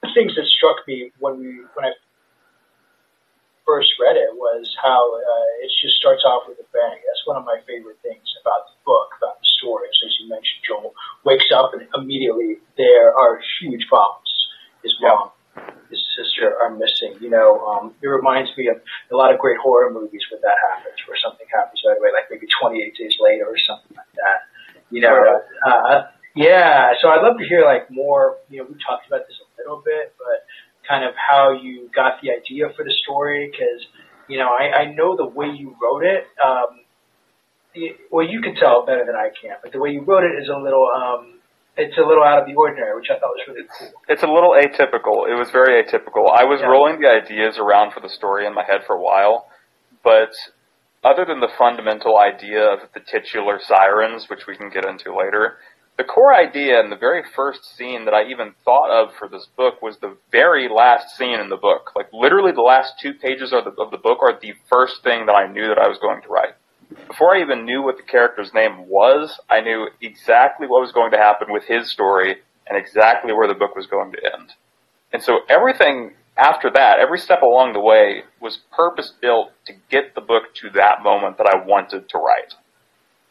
the things that struck me when I first read it was how it just starts off with a bang. That's one of my favorite things about the book, about the stories. As you mentioned, Joel wakes up and immediately there are huge problems. His mom, his sister are missing. It reminds me of a lot of great horror movies where that happens, where something happens right away, like maybe 28 Days Later or something like that. Yeah. So I'd love to hear more. We talked about this a little bit, but kind of how you got the idea for the story, because I know the way you wrote it. Well, you can tell better than I can, but the way you wrote it is a little. It's a little out of the ordinary, which I thought was really cool. It's a little atypical. It was very atypical. I was rolling the ideas around for the story in my head for a while, but other than the fundamental idea of the titular Sirens, which we can get into later, the core idea and the very first scene that I even thought of for this book was the very last scene in the book. Like, literally the last 2 pages of the book are the first thing that I knew that I was going to write. Before I even knew what the character's name was, I knew exactly what was going to happen with his story and exactly where the book was going to end. And so everything after that, every step along the way, was purpose-built to get the book to that moment that I wanted to write.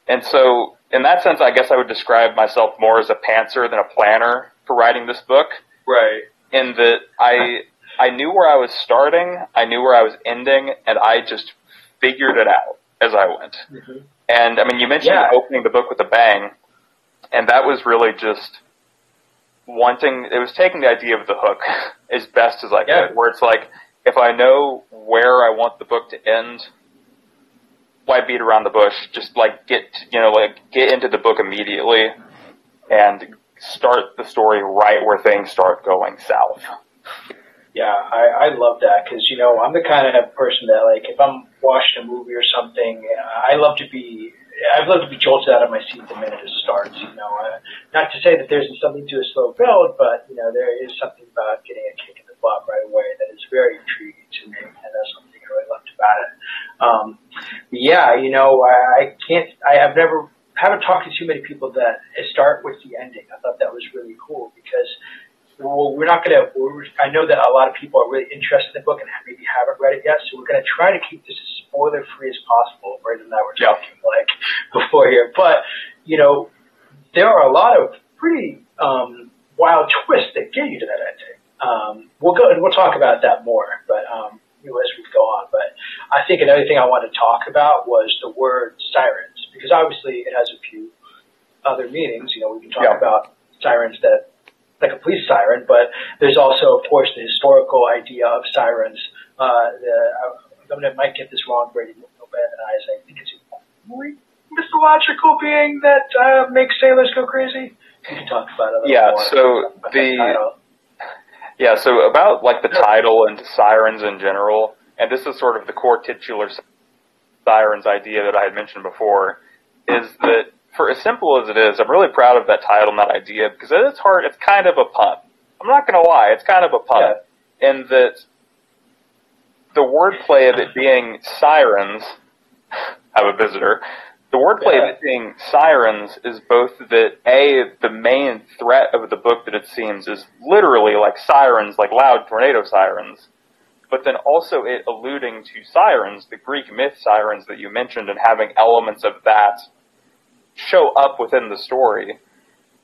And so, in that sense, I guess I would describe myself more as a pantser than a planner for writing this book. Right. In that I knew where I was starting, I knew where I was ending, and I just figured it out as I went. Mm-hmm. And, I mean, you mentioned opening the book with a bang, and that was really just it was taking the idea of the hook as best as I could, where it's like, if I know where I want the book to end, why beat around the bush? Just get into the book immediately and start the story right where things start going south. Yeah, I love that because, I'm the kind of person that, if I'm watching a movie or something, I'd love to be jolted out of my seat the minute it starts, Not to say that there's something to a slow build, but, there is something about getting a kick in the butt right away that is very intriguing to me, and that's something I really loved about it. I haven't talked to too many people that start with the ending. I thought that was really cool because I know that a lot of people are really interested in the book and maybe haven't read it yet, so we're going to try to keep this as spoiler-free as possible. Braden and I were talking before here, but there are a lot of pretty wild twists that get you to that ending. We'll talk about that more, but as we go on. But I think another thing I wanted to talk about was the word sirens, because obviously it has a few other meanings. We can talk about sirens that, like a police siren, but there's also, of course, the historical idea of sirens. I might get this wrong, Brady, no better than I think it's a mythological being that makes sailors go crazy. You can talk about it. So about the title and sirens in general, and this is sort of the core titular sirens idea that I had mentioned before, is that for as simple as it is, I'm really proud of that title and that idea because at its heart, it's kind of a pun. I'm not going to lie, it's kind of a pun in that the wordplay of it being sirens, I have a visitor, the wordplay of it being sirens is both that, the main threat of the book that it seems is literally like sirens, like loud tornado sirens, but then also it alluding to sirens, the Greek myth sirens that you mentioned, and having elements of that show up within the story.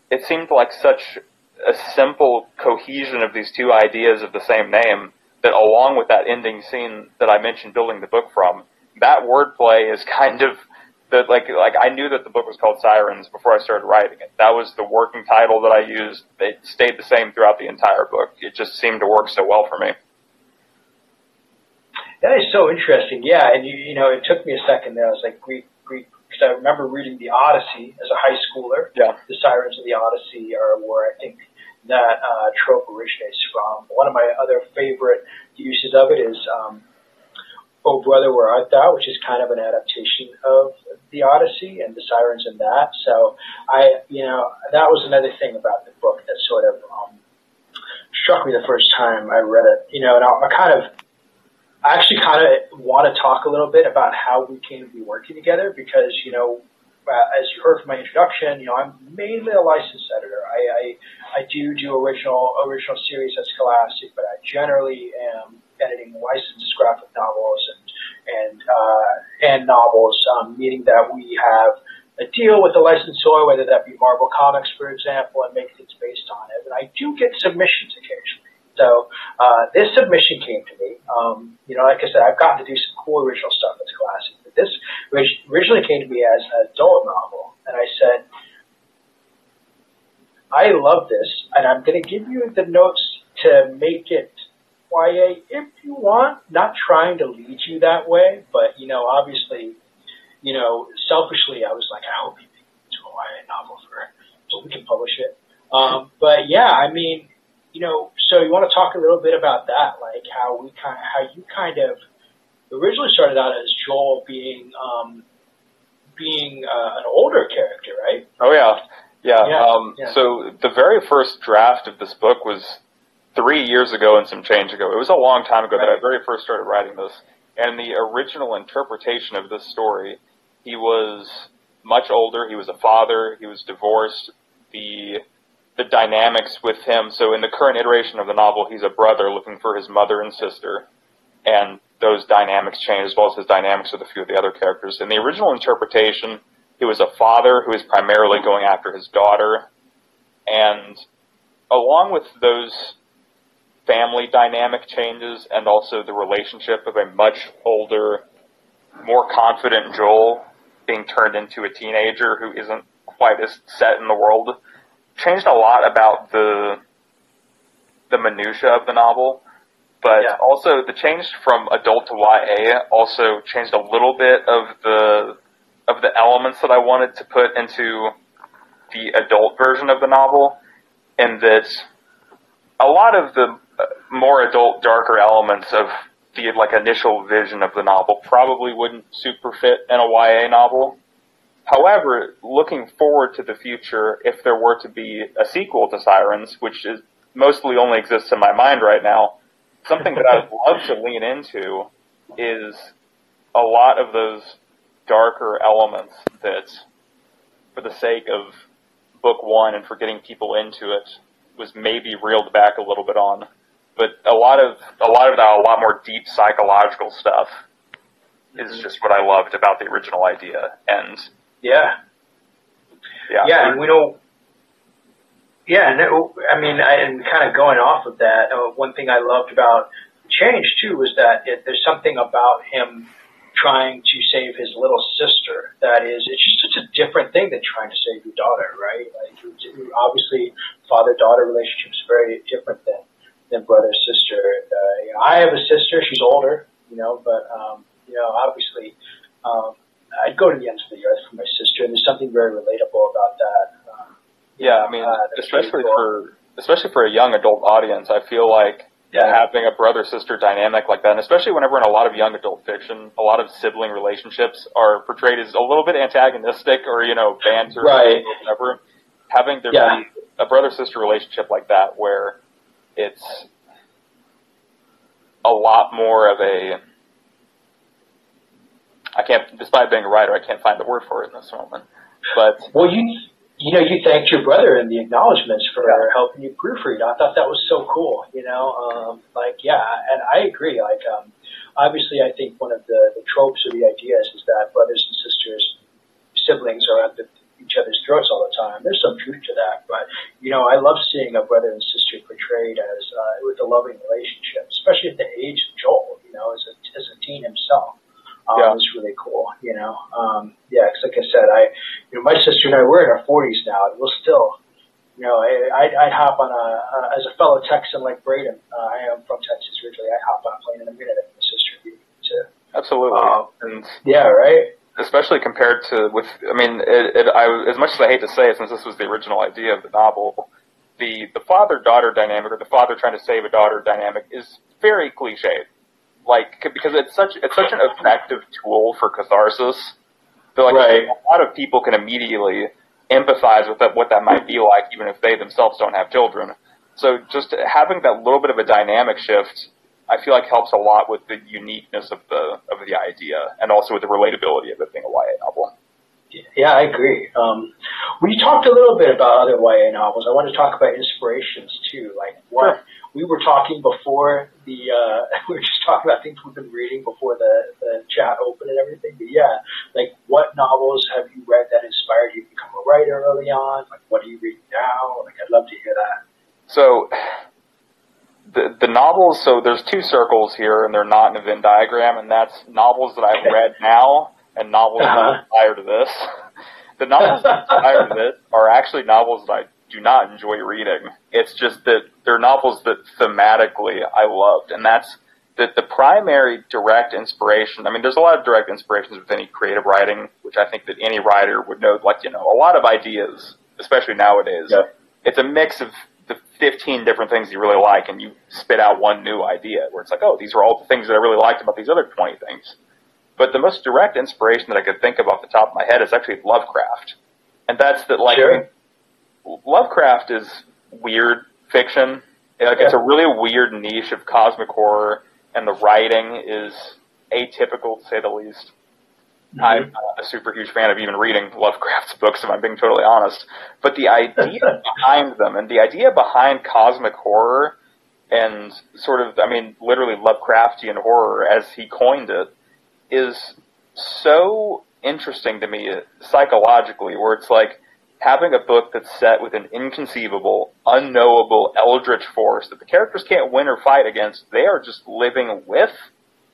It seemed like such a simple cohesion of these two ideas of the same name that along with that ending scene that I mentioned building the book from, that wordplay is kind of I knew that the book was called Sirens before I started writing it. That was the working title that I used. It stayed the same throughout the entire book. It just seemed to work so well for me. That is so interesting. Yeah, and it took me a second there. I was like, Greek, because I remember reading the Odyssey as a high schooler. Yeah. The Sirens of the Odyssey are where I think that trope originates from. One of my other favorite uses of it is Oh Brother, Where Art Thou, which is kind of an adaptation of the Odyssey and the sirens in that. So that was another thing about the book that sort of struck me the first time I read it. And I actually kind of want to talk a little bit about how we came to be working together because, as you heard from my introduction, I'm mainly a licensed editor. I do original series at Scholastic, but I generally am editing licensed graphic novels and novels, meaning that we have a deal with the licensor, whether that be Marvel Comics, for example, and make things based on it. And I do get submissions occasionally. So this submission came to me. Like I said, I've gotten to do some cool original stuff at Scholastic, but this originally came to me as an adult novel, and I said, I love this, and I'm going to give you the notes to make it YA if you want, not trying to lead you that way, but, obviously, selfishly, I was like, I hope you make it into a YA novel so we can publish it. But yeah, I mean, so you want to talk a little bit about that, like how you kind of originally started out as Joel being an older character, right? Oh yeah. So the very first draft of this book was 3 years ago and some change ago. It was a long time ago that I very first started writing this. And the original interpretation of this story, he was much older. He was a father. He was divorced. The dynamics with him. So in the current iteration of the novel, he's a brother looking for his mother and sister. And those dynamics change, as well as his dynamics with a few of the other characters. In the original interpretation, he was a father who is primarily going after his daughter. And along with those family dynamic changes and also the relationship of a much older, more confident Joel being turned into a teenager who isn't quite as set in the world, changed a lot about the minutia of the novel. But also the change from adult to YA also changed a little bit of the elements that I wanted to put into the adult version of the novel, and that a lot of the more adult, darker elements of the initial vision of the novel probably wouldn't super fit in a YA novel. However, looking forward to the future, if there were to be a sequel to Sirens, which is mostly only exists in my mind right now, something that I'd love to lean into is a lot of those darker elements that, for the sake of book one and for getting people into it, was maybe reeled back a little bit on. But a lot of more deep psychological stuff is just what I loved about the original idea. And and kind of going off of that, one thing I loved about Change too was that there's something about him trying to save his little sister that is, it's just such a different thing than trying to save your daughter, right? Like, obviously, father-daughter relationship is very different than brother-sister. I have a sister; she's older, but obviously, I'd go to the ends of the earth for my sister, and there's something very relatable about that. Especially for a young adult audience, I feel like having a brother-sister dynamic like that, and especially whenever in a lot of young adult fiction, a lot of sibling relationships are portrayed as a little bit antagonistic or, banter or whatever. Having there be a brother-sister relationship like that where it's a lot more of a... despite being a writer, I can't find the word for it in this moment. But... Well, you thanked your brother in the acknowledgments for helping you proofread. I thought that was so cool, and I agree. Obviously, I think one of the tropes or the ideas is that brothers and sisters, siblings are at each other's throats all the time. There's some truth to that, but, I love seeing a brother and sister portrayed as, with a loving relationship, especially at the age of Joel, as a teen himself. It's really cool, because like I said, my sister and I, we're in our 40s now, and we'll still, I'd hop on as a fellow Texan like Braden, I am from Texas originally, I'd hop on a plane in a minute if my sister beat me too. Absolutely. Right? Especially compared to as much as I hate to say it, since this was the original idea of the novel, the father-daughter dynamic, or the father trying to save a daughter dynamic, is very cliched. Because it's such an effective tool for catharsis. A lot of people can immediately empathize with what that might be like, even if they themselves don't have children. So just having that little bit of a dynamic shift, I feel like helps a lot with the uniqueness of the idea, and also with the relatability of it being a YA novel. Yeah, I agree. We talked a little bit about other YA novels. I want to talk about inspirations too. Like what we were talking before we were just talking about things we've been reading before the chat opened and everything. But yeah, like what novels have you read that inspired you to become a writer early on? Like what are you reading now? Like I'd love to hear that. So the novels, so there's two circles here and they're not in a Venn diagram, and that's novels that I've read now and novels that prior to this. The novels that prior to this are actually novels that I do not enjoy reading. It's just that they're novels that thematically I loved, and that's that the primary direct inspiration. I mean, there's a lot of direct inspirations with any creative writing, which I think that any writer would know, like, you know, a lot of ideas, especially nowadays. Yeah. It's a mix of the 15 different things you really like, and you spit out one new idea where it's like, oh, these are all the things that I really liked about these other 20 things. But the most direct inspiration that I could think of off the top of my head is actually Lovecraft. And that's that, like, sure. Lovecraft is weird fiction. Like, it's a really weird niche of cosmic horror, and the writing is atypical, to say the least. Mm-hmm. I'm not a super huge fan of even reading Lovecraft's books, if I'm being totally honest. But the idea behind them, and the idea behind cosmic horror, and sort of, I mean, literally Lovecraftian horror, as he coined it, is so interesting to me psychologically, where it's like having a book that's set with an inconceivable, unknowable, eldritch force that the characters can't win or fight against. They are just living with,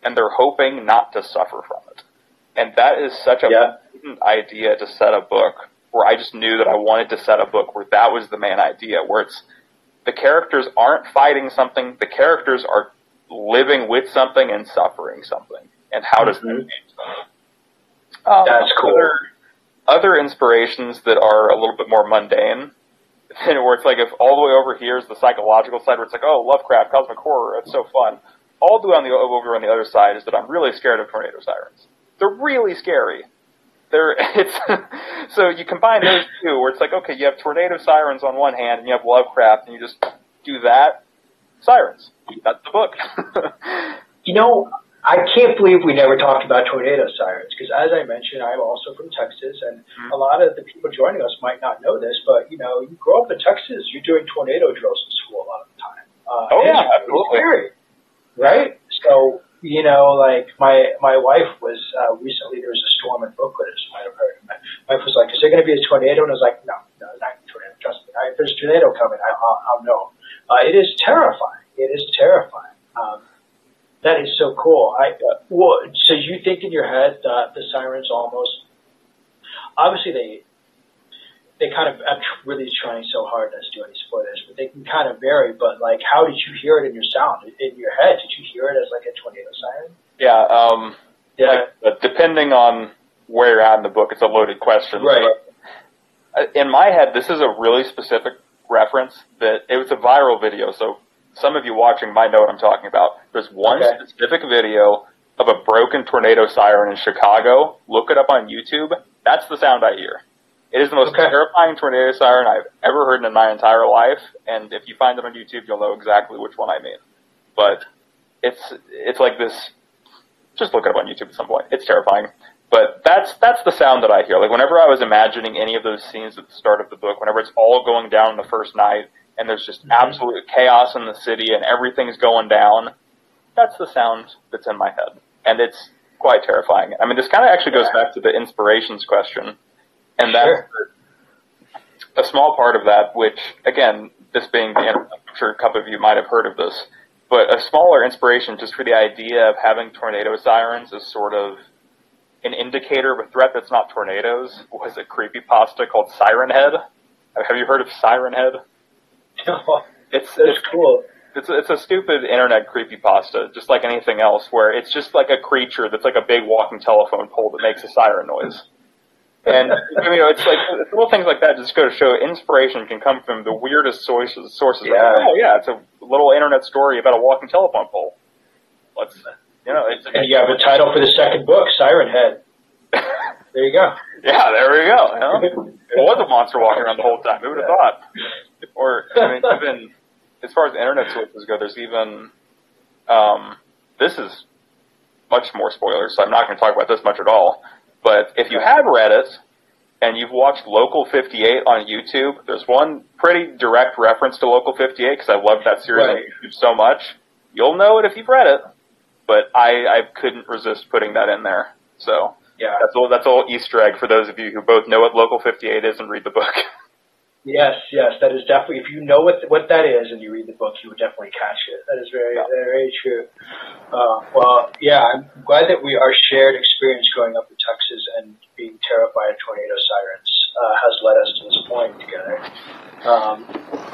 and they're hoping not to suffer from it. And that is such a potent idea to set a book, where I just knew that I wanted to set a book where that was the main idea, where it's the characters aren't fighting something, the characters are living with something and suffering something. And how does that change them? That's cool. Other inspirations that are a little bit more mundane, where it's like, if all the way over here is the psychological side, where it's like, oh, Lovecraft, cosmic horror, it's so fun. All the way over on the other side is that I'm really scared of tornado sirens. They're really scary. So you combine those two, where it's like, okay, you have tornado sirens on one hand, and you have Lovecraft, and you just do that. Sirens. That's the book. You know, I can't believe we never talked about tornado sirens, because as I mentioned, I'm also from Texas, and a lot of the people joining us might not know this, but, you know, you grow up in Texas, you're doing tornado drills in school a lot of the time. Absolutely. Scary, right? So, you know, like, my wife was, recently there was a storm in Brooklyn, as you might have heard. My wife was like, is there going to be a tornado? And I was like, no, it's not a tornado, trust me. If there's a tornado coming, I'll know. It is terrifying. It is terrifying. That is so cool. So you think in your head that the sirens almost, obviously they kind of, I'm really trying so hard not to do any spoilers, but they can kind of vary, but like, how did you hear it in your sound? In your head, did you hear it as like a tornado siren? Yeah, like, depending on where you're at in the book, it's a loaded question. Right. But in my head, this is a really specific reference that it was a viral video, so some of you watching might know what I'm talking about. There's one specific video of a broken tornado siren in Chicago. Look it up on YouTube. That's the sound I hear. It is the most terrifying tornado siren I've ever heard in my entire life, and if you find it on YouTube, you'll know exactly which one I mean. But it's like this. Just look it up on YouTube at some point. It's terrifying. But that's the sound that I hear. Like, whenever I was imagining any of those scenes at the start of the book, whenever it's all going down the first night, and there's just absolute chaos in the city, and everything's going down, that's the sound that's in my head. And it's quite terrifying. I mean, this kind of actually goes back to the inspirations question. And that's a small part of that, which, again, this being the internet, I'm sure a couple of you might have heard of this, but a smaller inspiration just for the idea of having tornado sirens as sort of an indicator of a threat that's not tornadoes was a creepypasta called Siren Head. Have you heard of Siren Head? It's cool. It's a stupid internet creepypasta, just like anything else, where it's just like a creature that's like a big walking telephone pole that makes a siren noise. And, you know, it's like little things like that just go to show inspiration can come from the weirdest sources. Yeah. Like, oh, yeah, it's a little internet story about a walking telephone pole. And you have a title for the second book, Siren Head. There you go. Yeah, there we go. You know? It was a monster walking around the whole time. Who would have thought? Or, I mean, even as far as internet sources go, there's even, this is much more spoilers, so I'm not going to talk about this much at all. But if you have read it, and you've watched Local 58 on YouTube, there's one pretty direct reference to Local 58 because I love that series on YouTube so much. You'll know it if you've read it, but I couldn't resist putting that in there. So yeah, that's a little Easter egg for those of you who both know what Local 58 is and read the book. Yes, that is definitely, if you know what that is and you read the book, you would definitely catch it. That is very true. Well, yeah, I'm glad that our shared experience growing up in Texas and being terrified of tornado sirens has led us to this point together.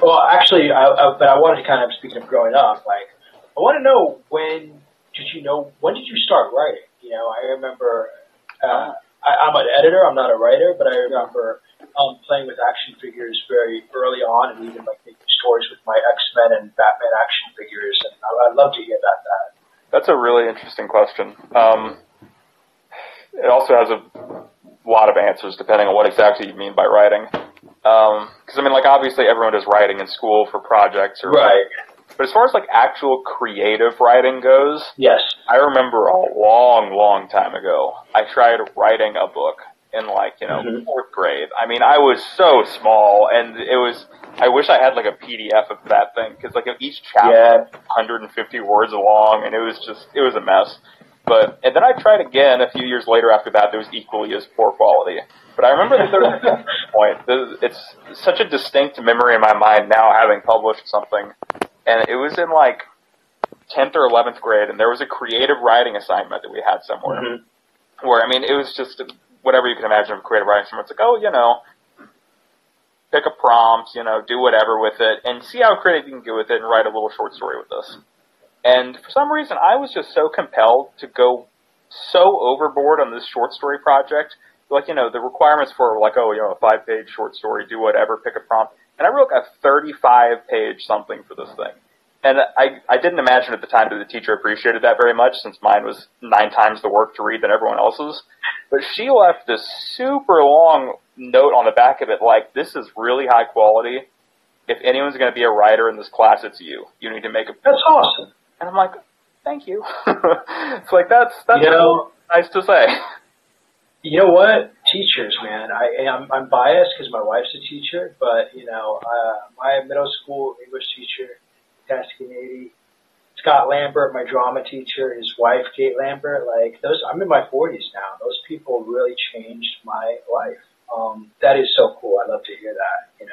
Well, actually, but I wanted to kind of, speaking of growing up, like, I want to know when did you start writing? You know, I remember, I'm an editor, I'm not a writer, but I remember playing with action figures very early on, and even like making stories with my X-Men and Batman action figures, and I'd love to hear about that. That's a really interesting question. It also has a lot of answers depending on what exactly you mean by writing. Because I mean, like, obviously everyone does writing in school for projects, or right. But as far as like actual creative writing goes, yes, I remember a long time ago, I tried writing a book in like, fourth grade. I mean, I was so small, and I wish I had like a PDF of that thing, because like each chapter was 150 words long, and it was a mess. And then I tried again a few years later after that was equally as poor quality. But I remember that there was a point, it's such a distinct memory in my mind now, having published something, and it was in like 10th or 11th grade, and there was a creative writing assignment that we had somewhere, where, I mean, it was just whatever you can imagine of creative writing. Someone's like, pick a prompt, do whatever with it, and see how creative you can get with it, and write a little short story with this. And for some reason, I was just so compelled to go so overboard on this short story project. Like, the requirements for, like, a 5-page short story, do whatever, pick a prompt. And I wrote a 35-page something for this thing. And I didn't imagine at the time that the teacher appreciated that very much, since mine was 9 times the work to read than everyone else's. But she left this super long note on the back of it, like, this is really high quality. If anyone's going to be a writer in this class, it's you. You need to make a... That's awesome. And I'm like, thank you. It's like, that's nice to say. You know what? Teachers, man. I'm biased because my wife's a teacher, but, my middle school English teacher, Tasking 80, Scott Lambert, my drama teacher, his wife, Kate Lambert, like, I'm in my 40s now. Those people really changed my life. That is so cool. I love to hear that,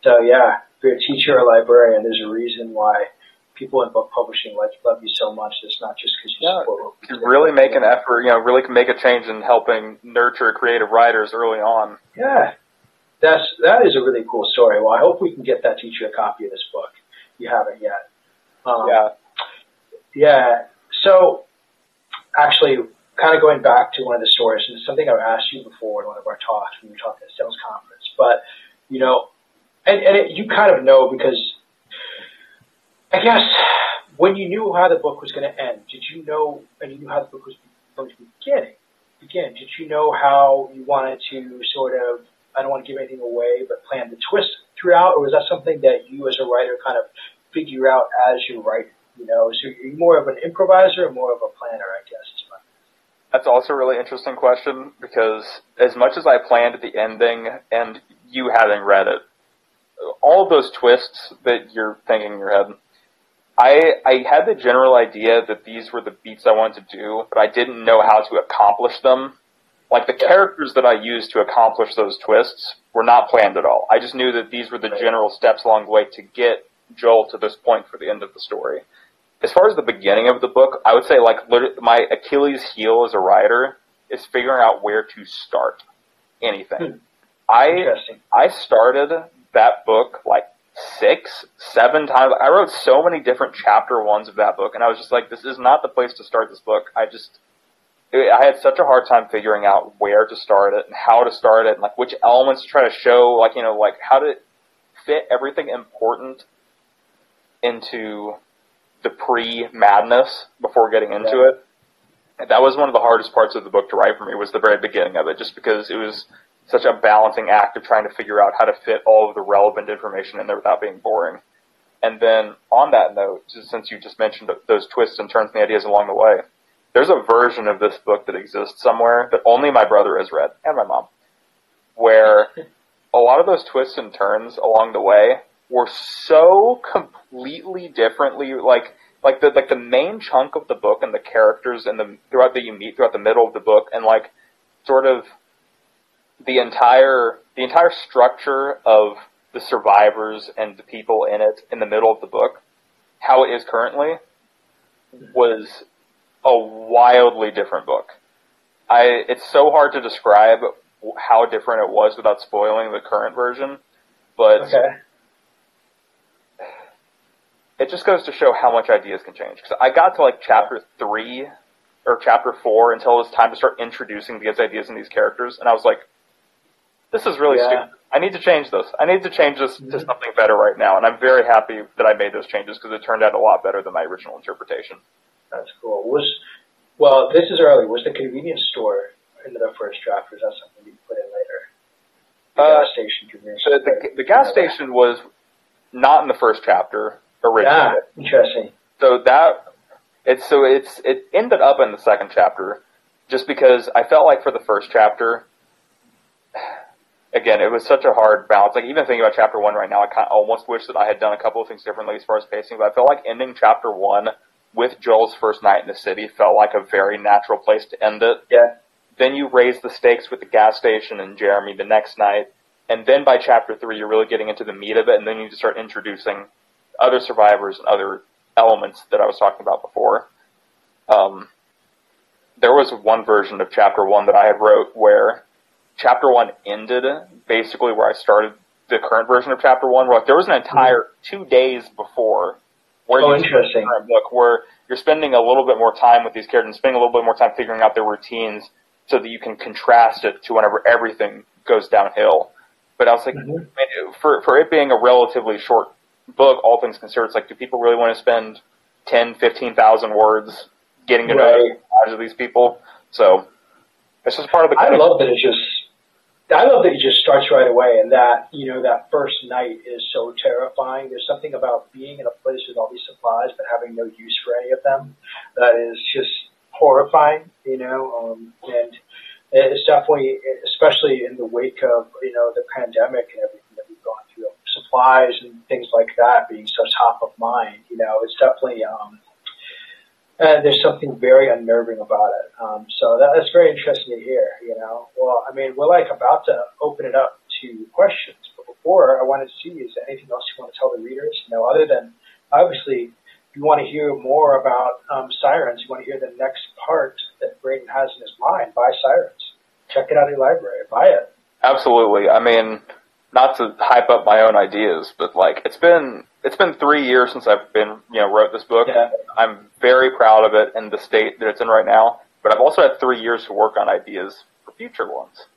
So, yeah, if you're a teacher or a librarian, there's a reason why people in book publishing love you so much. It's not just because you support you really make an effort, really can make a change in helping nurture creative writers early on. Yeah, that is a really cool story. Well, I hope we can get that teacher a copy of this book. If you haven't yet. Yeah. So, actually, kind of going back to one of the stories, and it's something I've asked you before in one of our talks when we were talking at a sales conference, but, you kind of know, because I guess when you knew how the book was going to end, did you know, and you knew how the book was going to begin, did you know how you wanted to sort of, I don't want to give anything away, but plan the twist throughout, or was that something that you as a writer kind of figure out as you write? So you're more of an improviser or more of a planner, I guess. That's also a really interesting question, because as much as I planned the ending, and you having read it, all of those twists that you're thinking in your head, I had the general idea that these were the beats I wanted to do, but I didn't know how to accomplish them. Like, the characters that I used to accomplish those twists were not planned at all. I just knew that these were the general steps along the way to get Joel to this point for the end of the story. As far as the beginning of the book, I would say, like, my Achilles heel as a writer is figuring out where to start anything. I started that book, like, 6, 7 times. I wrote so many different chapter ones of that book, and I was just like, this is not the place to start this book. I had such a hard time figuring out where to start it and how to start it and, like, which elements to try to show, like, like, how to fit everything important into the pre-madness before getting into it. And that was one of the hardest parts of the book to write for me, was the very beginning of it, just because it was such a balancing act of trying to figure out how to fit all of the relevant information in there without being boring. And then, on that note, since you just mentioned those twists and turns and the ideas along the way, there's a version of this book that exists somewhere that only my brother has read, and my mom. where a lot of those twists and turns along the way were so completely differently, like the main chunk of the book and the characters and that you meet throughout the middle of the book, and like sort of the entire structure of the survivors and the people in it in the middle of the book, how it is currently, was a wildly different book. It's so hard to describe how different it was without spoiling the current version, but it just goes to show how much ideas can change. Because I got to like chapter 3 or chapter 4 until it was time to start introducing these ideas and these characters, and I was like, this is really stupid. I need to change this. I need to change this to something better right now, and I'm very happy that I made those changes because it turned out a lot better than my original interpretation. That's cool. Well, this is early. Was the convenience store in the first draft, or is that something you put in later? The gas station convenience store. The gas station was not in the first chapter originally. Yeah, interesting. So it ended up in the second chapter, just because I felt like for the first chapter, again, it was such a hard balance. Like, even thinking about chapter 1 right now, I almost wish that I had done a couple of things differently as far as pacing, but I felt like ending chapter 1 with Joel's first night in the city felt like a very natural place to end it. Yeah. Then you raise the stakes with the gas station and Jeremy the next night, and then by chapter 3 you're really getting into the meat of it, and then you start introducing other survivors and other elements that I was talking about before. There was one version of chapter 1 that I had wrote where chapter 1 ended basically where I started the current version of chapter 1, where like, there was an entire 2 days before where interesting. The current book, where you're spending a little bit more time with these characters and spending a little bit more time figuring out their routines so that you can contrast it to whenever everything goes downhill. But I was like, man, for it being a relatively short book, all things considered, it's like, do people really want to spend 10, 15,000 words getting to know the lives of these people? So it's just part of the. I love that it just starts right away, and that, you know, that first night is so terrifying. There's something about being in a place with all these supplies but having no use for any of them that is just horrifying, you know, and it's definitely, especially in the wake of, you know, the pandemic and everything that we've gone through, supplies and things like that being so top of mind, you know, it's definitely, there's something very unnerving about it. So that's very interesting to hear, you know. Well, I mean, we're like about to open it up to questions, but before, I wanted to see, is there anything else you want to tell the readers? You know, other than, obviously, you want to hear more about Sirens, you want to hear the next part that Braden has in his mind, buy Sirens. Check it out in your library. Buy it. Absolutely. I mean, not to hype up my own ideas, but like it's been 3 years since I've wrote this book. Yeah. I'm very proud of it and the state that it's in right now. But I've also had 3 years to work on ideas for future ones.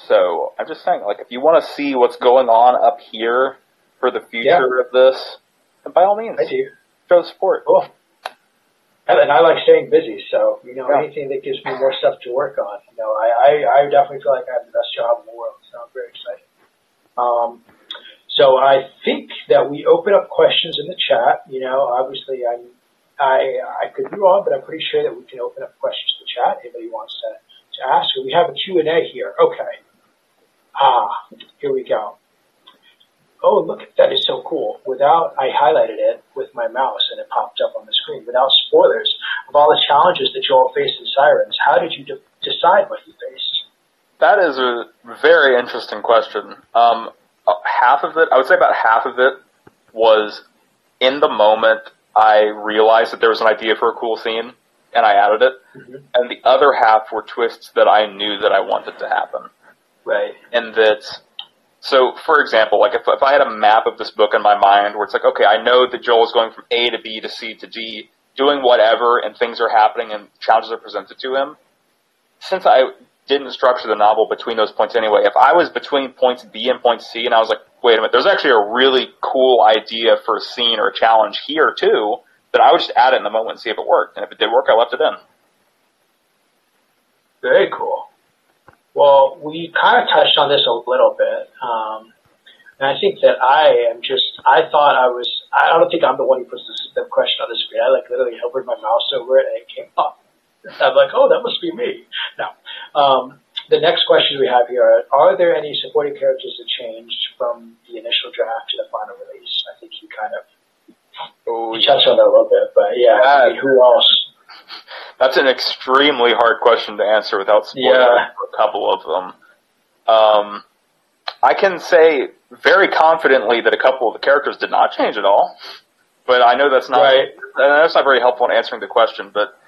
So I'm just saying, like, if you want to see what's going on up here for the future of this, then by all means, I do. Show support. Cool. And I like staying busy, so, you know, anything that gives me more stuff to work on. You know, I definitely feel like I have the best job in the world, so I'm very excited. So I think that we open up questions in the chat. You know, obviously I could be wrong, but I'm pretty sure that we can open up questions in the chat. Anybody wants to ask? We have a Q&A here. Okay. Here we go. Oh, look, that is so cool. I highlighted it with my mouse and it popped up on the screen. Without spoilers, of all the challenges that Joel faced in Sirens, how did you decide what he faced? That is a very interesting question. Half of it, I would say about half of it was in the moment I realized that there was an idea for a cool scene and I added it. Mm-hmm. And the other half were twists that I knew that I wanted to happen. Right. And so, for example, like if I had a map of this book in my mind where it's like, okay, I know that Joel is going from A to B to C to D, doing whatever, and things are happening and challenges are presented to him. Since I didn't structure the novel between those points anyway, if I was between points B and point C and I was like, wait a minute, there's actually a really cool idea for a scene or a challenge here too, then I would just add it in the moment and see if it worked. And if it did work, I left it in. Very cool. Well, we kind of touched on this a little bit, and I think that I don't think I'm the one who puts the question on the screen. I like literally hovered my mouse over it and it came up. I'm like, oh, that must be me. No. The next question we have here are there any supporting characters that changed from the initial draft to the final release? I think you kind of touched on that a little bit, but I mean, who else? That's an extremely hard question to answer without spoiling a couple of them. I can say very confidently that a couple of the characters did not change at all, but I know that's not that's not very helpful in answering the question. But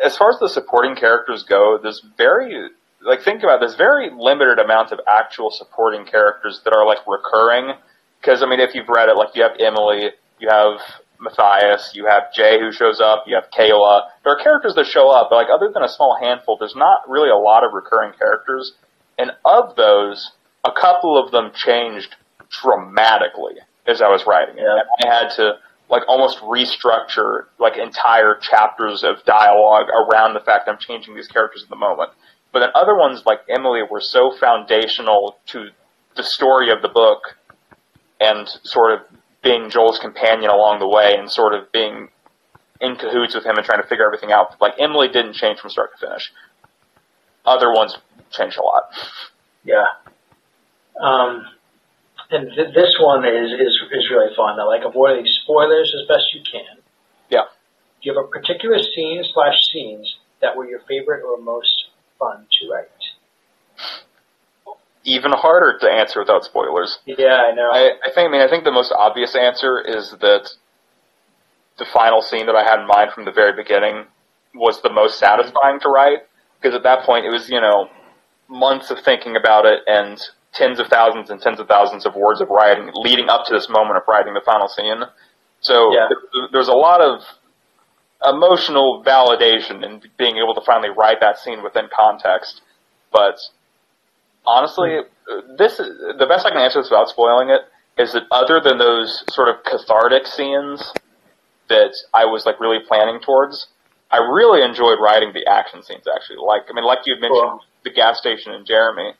as far as the supporting characters go, there's very limited amount of actual supporting characters that are like recurring. Because I mean, if you've read it, like you have Emily, you have Matthias, you have Jay who shows up, you have Kayla. There are characters that show up, but like other than a small handful, there's not really a lot of recurring characters. And of those, a couple of them changed dramatically as I was writing it. And I had to like almost restructure like entire chapters of dialogue around the fact that I'm changing these characters at the moment. But then other ones like Emily were so foundational to the story of the book and sort of being Joel's companion along the way and sort of being in cahoots with him and trying to figure everything out. Like, Emily didn't change from start to finish. Other ones changed a lot. Yeah. And this one is really fun. I like avoiding spoilers as best you can. Yeah. Do you have a particular scene/scenes that were your favorite or most fun to write? Even harder to answer without spoilers. Yeah, I know. I think the most obvious answer is that the final scene that I had in mind from the very beginning was the most satisfying to write, because at that point it was, months of thinking about it and tens of thousands of words of writing leading up to this moment of writing the final scene. So there's a lot of emotional validation in being able to finally write that scene within context, but honestly, the best I can answer this without spoiling it is that other than those sort of cathartic scenes that I was like really planning towards, I really enjoyed writing the action scenes actually. Like you had mentioned the gas station in Jeremy.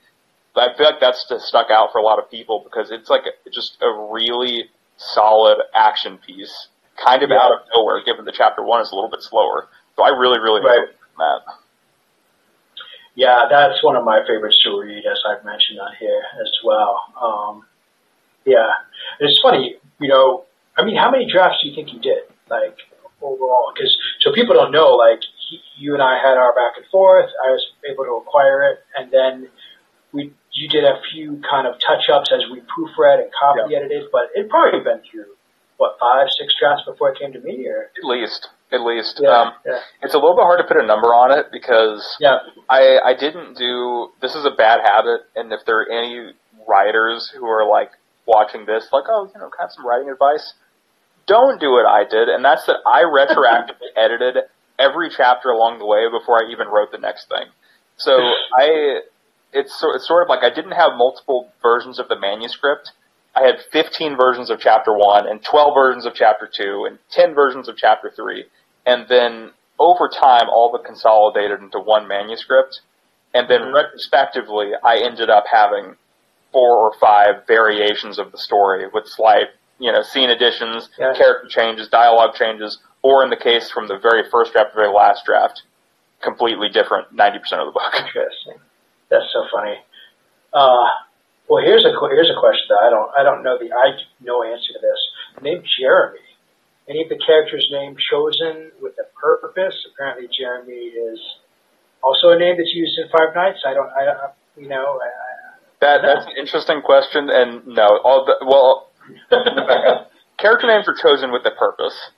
I feel like that's just stuck out for a lot of people because it's like just a really solid action piece, kind of out of nowhere, given that chapter 1 is a little bit slower. So I really enjoyed that. Yeah, that's one of my favorites to read, as I've mentioned on here as well. It's funny, how many drafts do you think you did, like, overall? Because, so people don't know, like, you and I had our back and forth, I was able to acquire it, and then you did a few kind of touch-ups as we proofread and copy edited, but it'd probably been through, 5, 6 drafts before it came to me? Or? At least. It's a little bit hard to put a number on it because I didn't do, this is a bad habit, and if there are any writers who are like watching this, like, kind of some writing advice, don't do what I did, and that's that I retroactively edited every chapter along the way before I even wrote the next thing. So it's sort of like I didn't have multiple versions of the manuscript. I had 15 versions of chapter 1 and 12 versions of chapter 2 and 10 versions of chapter 3. And then over time, all but consolidated into one manuscript. And then retrospectively, I ended up having 4 or 5 variations of the story with slight, scene additions, character changes, dialogue changes, or in the case from the very first draft to the very last draft, completely different 90% of the book. Interesting. That's so funny. Well, here's a question that I don't know no answer to this. Name Jeremy. Any of the characters' name chosen with a purpose? Apparently, Jeremy is also a name that's used in Five Nights. That's an interesting question, and no, character names are chosen with a purpose,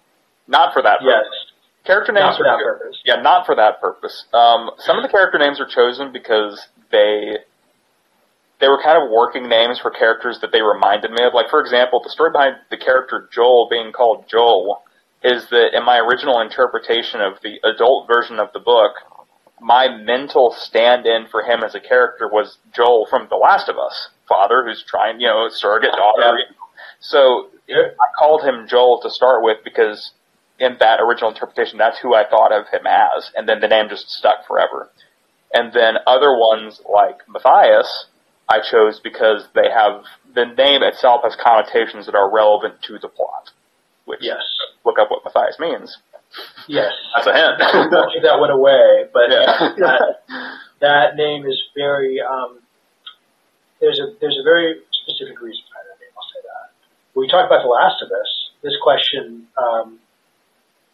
not for that purpose. Yes. Character names not for that purpose. Yeah, not for that purpose. Some of the character names are chosen because they were kind of working names for characters that they reminded me of. Like, for example, the story behind the character Joel being called Joel is that in my original interpretation of the adult version of the book, my mental stand-in for him as a character was Joel from The Last of Us, father who's trying, surrogate daughter. Yeah. So I called him Joel to start with because in that original interpretation, that's who I thought of him as, and then the name just stuck forever. And then other ones like Matthias, I chose because they have, the name itself has connotations that are relevant to the plot. Which, look up what Matthias means. Yes. That's a hint. That went away, but That name is very, there's a very specific reason behind that name, I'll say that. When we talk about The Last of Us, this question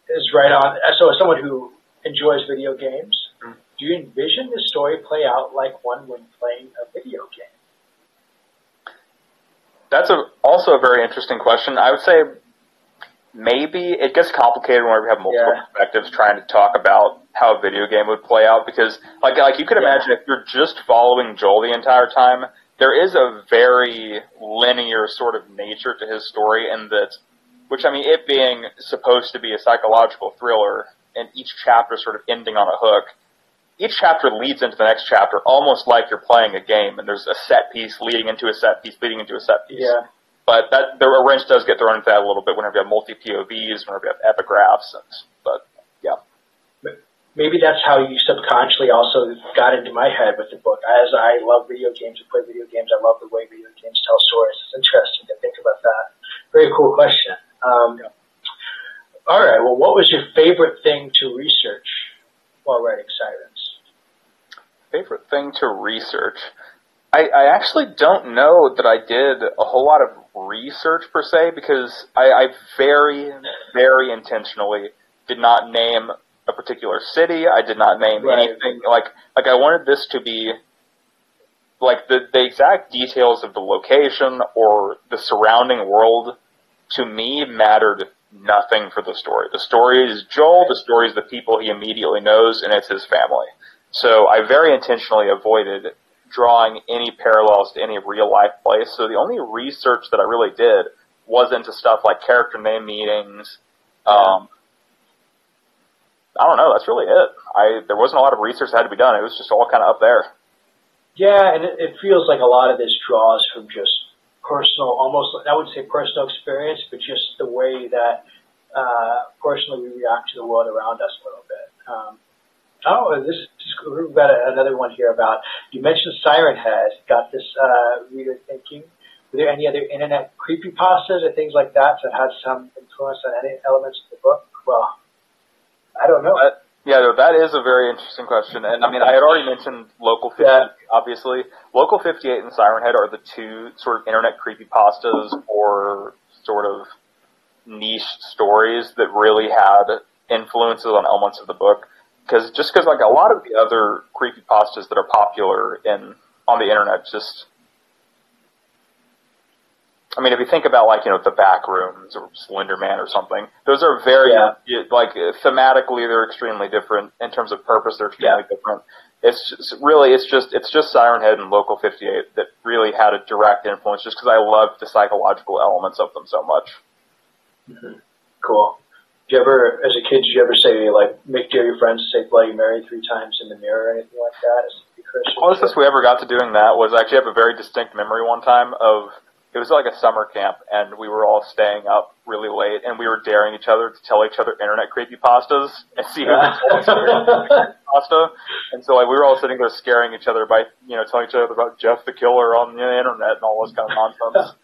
is right on. So as someone who enjoys video games, do you envision the story play out like one when playing a video game? That's also a very interesting question. I would say maybe it gets complicated when we have multiple perspectives trying to talk about how a video game would play out, because like you could imagine if you're just following Joel the entire time, there is a very linear sort of nature to his story, and that, which I mean, it being supposed to be a psychological thriller, and each chapter sort of ending on a hook, each chapter leads into the next chapter almost like you're playing a game, and there's a set piece leading into a set piece leading into a set piece. Yeah. But a wrench does get thrown into that a little bit whenever you have multi-POVs, whenever you have epigraphs, but yeah. Maybe that's how you subconsciously also got into my head with the book. As I love video games and play video games, I love the way video games tell stories. It's interesting to think about that. Very cool question. All right, well, what was your favorite thing to research while writing Sirens? Favorite thing to research? I actually don't know that I did a whole lot of research per se, because I very, very intentionally did not name a particular city. I did not name anything. Like I wanted this to be like the exact details of the location or the surrounding world to me mattered nothing for the story. The story is Joel, the story is the people he immediately knows, and it's his family. So I very intentionally avoided drawing any parallels to any real life place. So the only research that I really did was into stuff like character name meetings. I don't know, that's really it. There wasn't a lot of research that had to be done. It was just all kind of up there. Yeah, and it feels like a lot of this draws from just personal, almost, I wouldn't say personal experience, but just the way that personally we react to the world around us a little bit. We've got another one here about, you mentioned Siren has got this reader thinking. Were there any other internet creepypastas or things like that that had some influence on any elements of the book? Well, I don't know. That is a very interesting question. And I mean, I had already mentioned Local 58, obviously. Local 58 and Siren Head are the two sort of internet creepypastas or sort of niche stories that really had influences on elements of the book. Because like a lot of the other creepypastas that are popular on the internet, just, I mean, if you think about like, the Backrooms or Slender Man or something, those are very, like, thematically they're extremely different. In terms of purpose, they're extremely different. It's just Siren Head and Local 58 that really had a direct influence, just because I loved the psychological elements of them so much. Mm-hmm. Cool. Did you ever, as a kid, say, like, make dare your friends say Bloody Mary 3 times in the mirror or anything like that? The closest we ever got to doing that was actually, I have a very distinct memory one time of, it was like a summer camp, and we were all staying up really late, and we were daring each other to tell each other internet creepypastas and see who could tell us creepypasta. And so, like, we were all sitting there scaring each other by, telling each other about Jeff the Killer on the internet and all this kind of nonsense.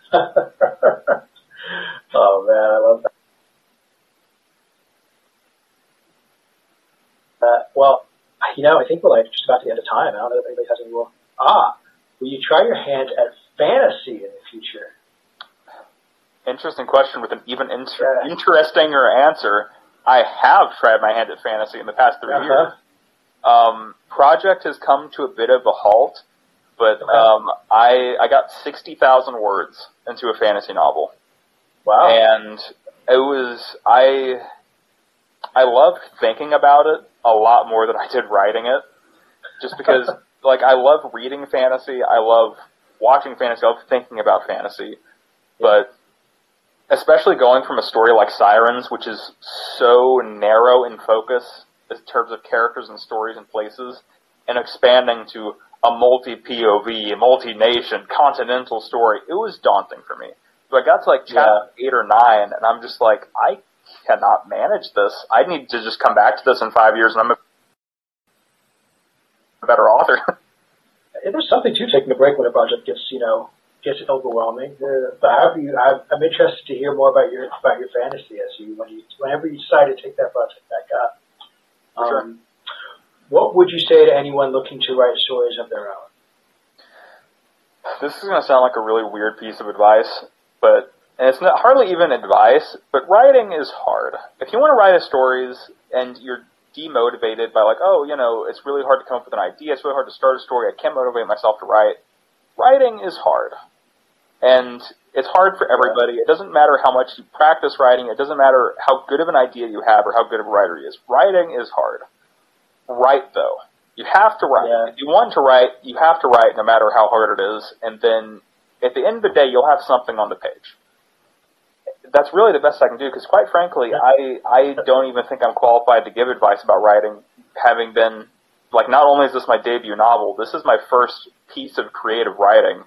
Oh, man, I love that. Well, I think we're like just about to the end of time. I don't know if anybody has any more. Will you try your hand at fantasy in the future? Interesting question with an even interestinger answer. I have tried my hand at fantasy in the past 3 years. Project has come to a bit of a halt, but I got 60,000 words into a fantasy novel. Wow. And it was, I loved thinking about it a lot more than I did writing it, just because, like, I love reading fantasy, I love watching fantasy, I love thinking about fantasy, but especially going from a story like Sirens, which is so narrow in focus in terms of characters and stories and places, and expanding to a multi-POV, multi-nation, continental story, it was daunting for me. So I got to, like, chapter 8 or 9, and I'm just like, I cannot manage this. I need to just come back to this in 5 years, and I'm a better author. There's something to taking a break when a project gets overwhelming. I'm interested to hear more about your fantasy whenever you decide to take that project back up. Sure. What would you say to anyone looking to write stories of their own? This is going to sound like a really weird piece of advice, and it's not hardly even advice, but writing is hard. If you want to write stories and you're demotivated by like, oh, it's really hard to come up with an idea, it's really hard to start a story, I can't motivate myself to write, writing is hard. And it's hard for everybody. It doesn't matter how much you practice writing, it doesn't matter how good of an idea you have or how good of a writer you is. Writing is hard. Write, though. You have to write. Yeah. If you want to write, you have to write no matter how hard it is, and then at the end of the day, you'll have something on the page. That's really the best I can do, because quite frankly, I don't even think I'm qualified to give advice about writing, having been, like, not only is this my debut novel, this is my first piece of creative writing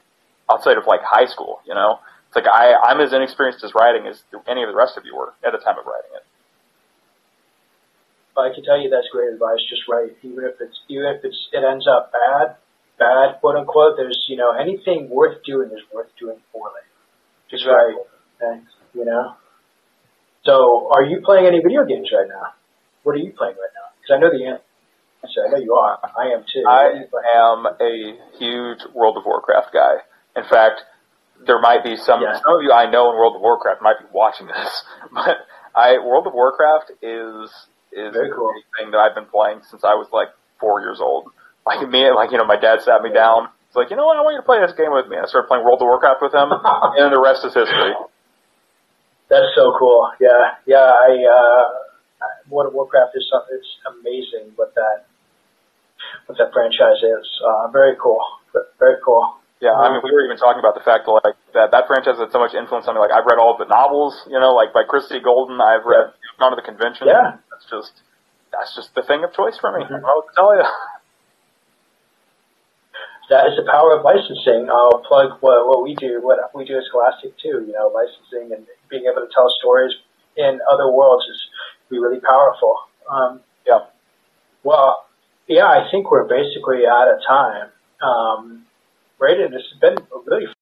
outside of, like, high school, It's like I'm as inexperienced as writing as any of the rest of you were at the time of writing it. I can tell you that's great advice. Just write, even if it ends up bad, quote unquote. There's anything worth doing is worth doing poorly. Just write, thanks. So, are you playing any video games right now? What are you playing right now? Because I know the answer. I know you are. I am too. I am a huge World of Warcraft guy. In fact, there might be some of you I know in World of Warcraft might be watching this, but World of Warcraft is very cool. a thing that I've been playing since I was like 4 years old. My dad sat me down. He's like, I want you to play this game with me. And I started playing World of Warcraft with him, and the rest is history. That's so cool. Yeah. World of Warcraft is something. It's amazing what that franchise is. Very cool. Very cool. Yeah, we were even talking about the fact that franchise had so much influence on me. Like, I've read all of the novels, like by Christy Golden. I've read gone to the convention. Yeah. That's just the thing of choice for me. I don't know what to tell you. That is the power of licensing. I'll plug what we do at Scholastic too. Licensing and being able to tell stories in other worlds is really powerful. Well, I think we're basically out of time. Braden, this has been a really